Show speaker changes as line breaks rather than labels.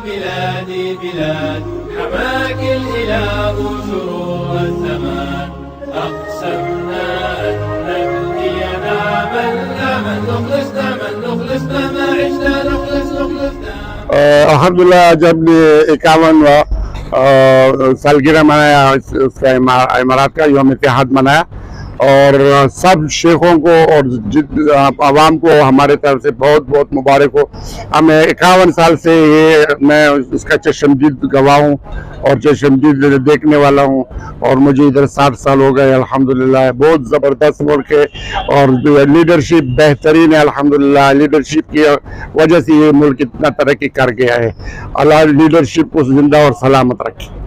بلادي بلاد حماك الإله شرور الزمان أقسمنا أن نبني نعما أمل نخلص ما عشنا نخلص
अल्हम्दुलिल्लाह जब 51वां सालगिरह मनाया उसका इमारात का यौम इत्तेहाद मनाया और सब शेखों को और आवाम को हमारे तरफ से बहुत बहुत मुबारक हो। हमें 51 साल से ये मैं इसका चश्मदीद गवाह हूँ और चश्मदीद देखने वाला हूँ और मुझे इधर 60 साल हो गए। अल्हम्दुलिल्लाह बहुत ज़बरदस्त मुल्क है और लीडरशिप बेहतरीन है। अल्हम्दुलिल्लाह लीडरशिप की वजह से ये मुल्क इतना तरक्की कर गया है। अल्लाह लीडरशिप को जिंदा और सलामत रखे।